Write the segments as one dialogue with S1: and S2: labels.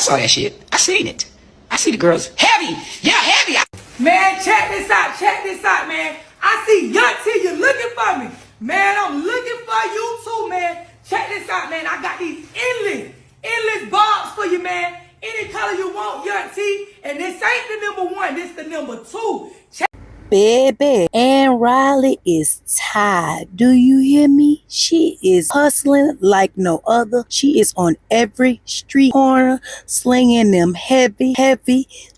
S1: I saw that shit. I seen it. I see the girls. Heavy. Yeah, heavy.
S2: Man, check this out, man. I see YUNTIE, you looking for me. Man, I'm looking for you too, man. Check this out, man. I got these endless barbs for you, man. Any color you want, YUNTIE. And this ain't the number one, this the number two.
S3: Baby, and Riley is tired. Do you hear me? She is hustling like no other. She is on every street corner slinging them heavy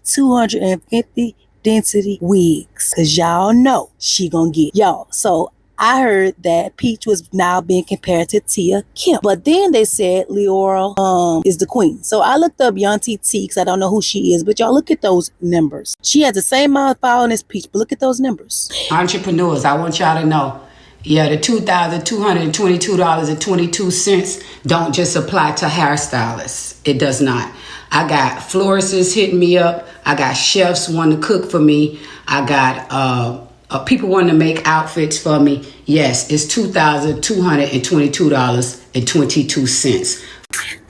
S3: 250 density wigs. Cause y'all know she gonna get y'all. So I heard that Peach was now being compared to Tia Kemp. But then they said Leora is the queen. So I looked up YUNTIE T because I don't know who she is. But y'all look at those numbers. She has the same amount of following as Peach. But look at those numbers.
S1: Entrepreneurs, I want y'all to know. Yeah, the $2,222.22 don't just apply to hairstylists. It does not. I got florists hitting me up. I got chefs wanting to cook for me. I got people wanting to make outfits for me. Yes, it's $2,222.22.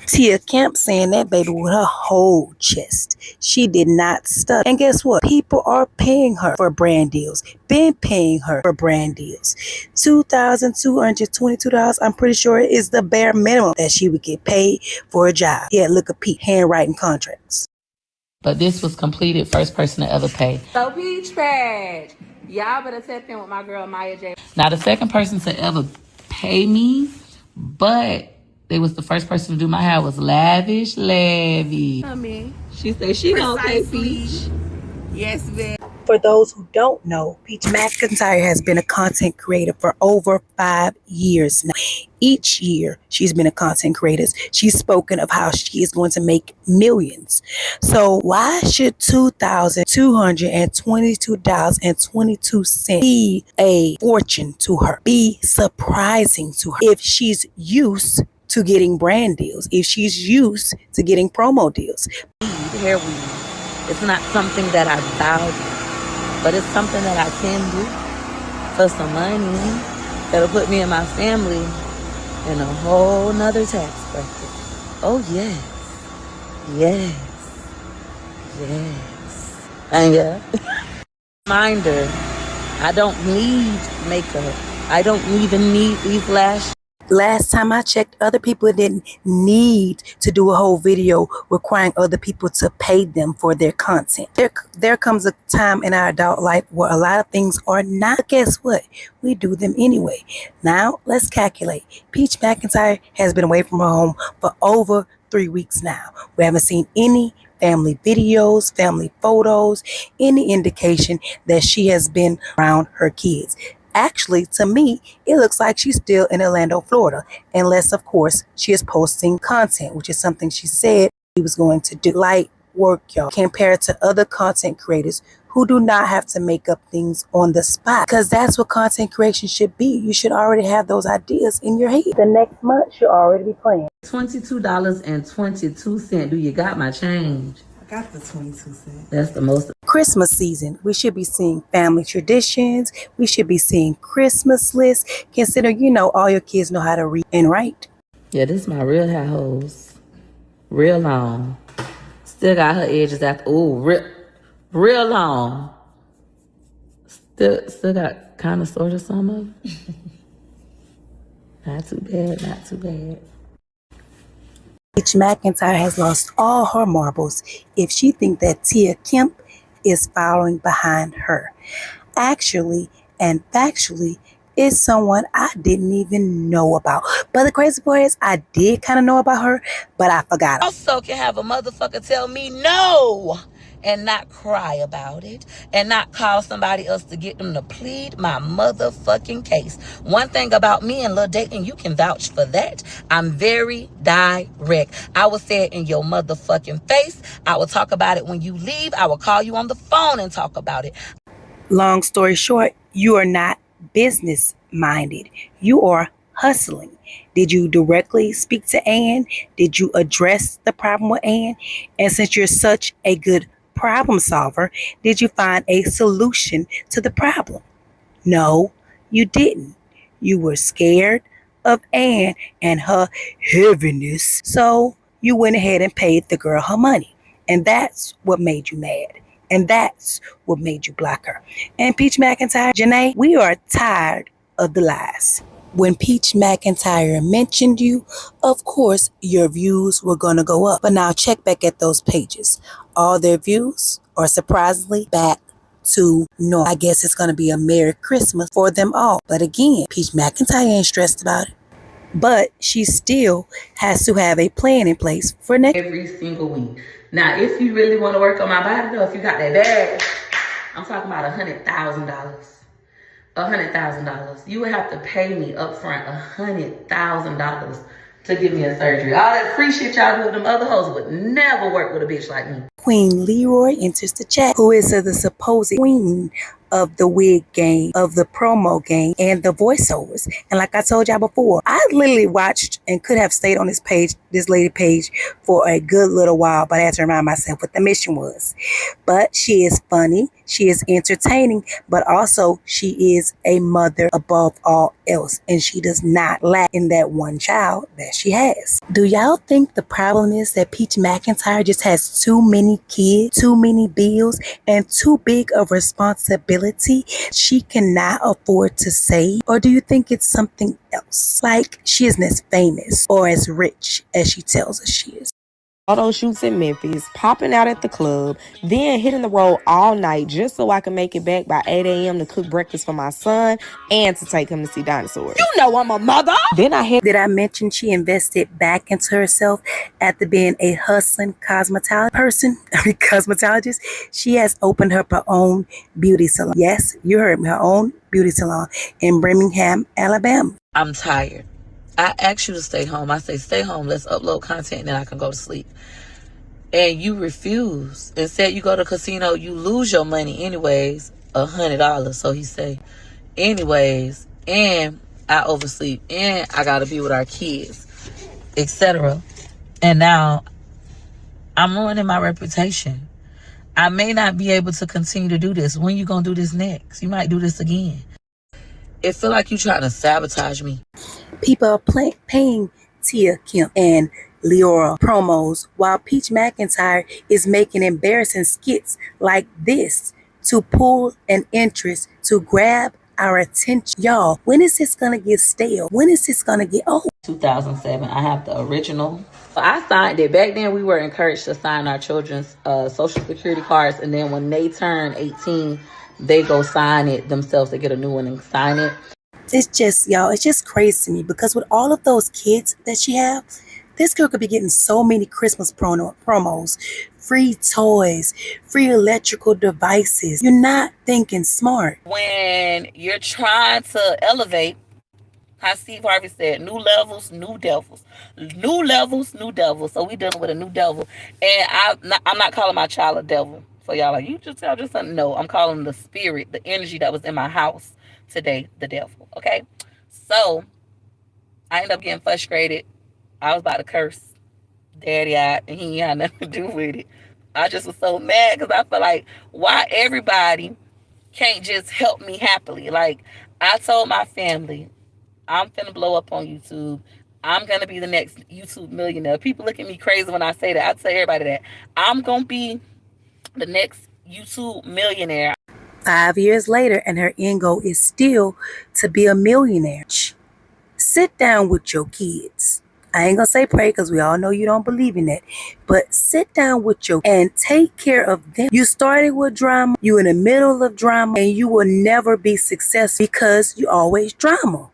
S3: Tia Kemp saying that baby with her whole chest. She did not stutter. And guess what? People are paying her for brand deals. Been paying her for brand deals. $2,222, I'm pretty sure is the bare minimum that she would get paid for a job. Yeah, look at Pete, handwriting contracts.
S4: But this was completed first person to ever pay.
S5: So Peach Patch, y'all better tap in with my girl Maya J.
S4: Now the second person to ever pay me, but they was the first person to do my hair was Lavish Lavy. She said she gonna pay Peach.
S5: Yes, man.
S3: For those who don't know, Peach McINTYRE has been a content creator for over 5 years now. Each year she's been a content creator. She's spoken of how she is going to make millions. So why should $2,222.22 be a fortune to her, be surprising to her if she's used to getting brand deals, if she's used to getting promo deals?
S4: Hair weave. It's not something that I value, but it's something that I can do for some money that'll put me and my family in a whole nother tax bracket. Oh yes, yes, yes. And yeah, reminder, I don't need makeup. I don't even need these lashes.
S3: Last time I checked, other people didn't need to do a whole video requiring other people to pay them for their content. There comes a time in our adult life where a lot of things are not. Guess what? We do them anyway. Now, let's calculate. Peach McIntyre has been away from her home for over 3 weeks now. We haven't seen any family videos, family photos, any indication that she has been around her kids. Actually, to me, it looks like she's still in Orlando, Florida, unless, of course, she is posting content, which is something she said she was going to do. Light work, y'all, compared to other content creators who do not have to make up things on the spot, because that's what content creation should be. You should already have those ideas in your head. The next month should already be planned.
S4: $22.22. Do you got my change?
S2: I got the 22 cents.
S4: That's the most.
S3: Christmas season, we should be seeing family traditions. We should be seeing Christmas lists. Consider, all your kids know how to read and write.
S4: Yeah, this is my real hair hose. Real long. Still got her edges after. Ooh, real long. Still got kind of sort of some of it. Not too bad, not too bad.
S3: Peach McIntyre has lost all her marbles if she thinks that Tia Kemp is following behind her. Actually and factually, is someone I didn't even know about. But the crazy part is I did kind of know about her, but I forgot.
S4: Also can have a motherfucker tell me no and not cry about it and not call somebody else to get them to plead my motherfucking case. One thing about me and Lil Dating, you can vouch for that. I'm very direct. I will say it in your motherfucking face. I will talk about it when you leave. I will call you on the phone and talk about it.
S3: Long story short, you are not business minded. You are hustling. Did you directly speak to Ann? Did you address the problem with Ann? And since you're such a good problem solver, did you find a solution to the problem? No, you didn't. You were scared of Ann and her heaviness, so you went ahead and paid the girl her money. And that's what made you mad. And that's what made you block her. And Peach McIntyre, Janae, we are tired of the lies. When Peach McIntyre mentioned you, of course, your views were going to go up. But now check back at those pages. All their views are surprisingly back to normal. I guess it's going to be a Merry Christmas for them all. But again, Peach McIntyre ain't stressed about it. But she still has to have a plan in place for next
S4: every single week. Now, if you really want to work on my body, though, if you got that bag, I'm talking about $100,000. $100,000. You would have to pay me up front $100,000 to give me a surgery. All that free shit y'all do with them other hoes would never work with a bitch like me.
S3: Queen Leora enters the chat, who is the supposed queen of the wig game, of the promo game, and the voiceovers. And like I told y'all before, I literally watched and could have stayed on this page, this lady page, for a good little while, but I had to remind myself what the mission was. But she is funny, she is entertaining, but also she is a mother above all else, and she does not lack in that one child that she has. Do y'all think the problem is that Peach McIntyre just has too many kids, too many bills, and too big of responsibility she cannot afford to save? Or do you think it's something else? Like she isn't as famous or as rich as she tells us she is.
S6: Photo shoots in Memphis, popping out at the club, then hitting the road all night just so I can make it back by 8 a.m. to cook breakfast for my son and to take him to see dinosaurs. You know I'm a mother. Then I hit.
S3: Did I mention she invested back into herself after being a hustling cosmetologist? She has opened up her own beauty salon. Yes, you heard me, her own beauty salon in Birmingham, Alabama.
S4: I'm tired. I asked you to stay home. I say, stay home. Let's upload content and then I can go to sleep. And you refuse. Instead, you go to casino. You lose your money anyways, $100. So he say, anyways, and I oversleep. And I got to be with our kids, etc. And now I'm ruining my reputation. I may not be able to continue to do this. When you going to do this next? You might do this again. It feel like you trying to sabotage me.
S3: People are paying Tia Kim and Leora promos while Peach McIntyre is making embarrassing skits like this to pull an interest, to grab our attention. Y'all, when is this gonna get stale? When is this gonna get old?
S4: 2007. I have the original. I signed it. Back then, we were encouraged to sign our children's social security cards. And then when they turn 18, they go sign it themselves. They get a new one and sign it.
S3: It's just, y'all, it's just crazy to me because with all of those kids that she have, this girl could be getting so many Christmas promos, free toys, free electrical devices. You're not thinking smart.
S4: When you're trying to elevate, how Steve Harvey said, new levels, new devils. New levels, new devils. So we dealing with a new devil. And I'm not calling my child a devil. So y'all like, y'all just no, I'm calling the spirit, the energy that was in my house today, the devil. Okay? So I ended up getting frustrated. I was about to curse Daddy out, and he had nothing to do with it. I just was so mad because I felt like, why everybody can't just help me happily? Like, I told my family, I'm finna blow up on YouTube. I'm gonna be the next YouTube millionaire. People look at me crazy when I say that. I tell everybody that. I'm gonna be the next YouTube millionaire.
S3: 5 years later, and her end goal is still to be a millionaire. Sit down with your kids. I ain't gonna say pray because we all know you don't believe in that. But sit down with your and take care of them. You started with drama, you in the middle of drama, and you will never be successful because you always drama.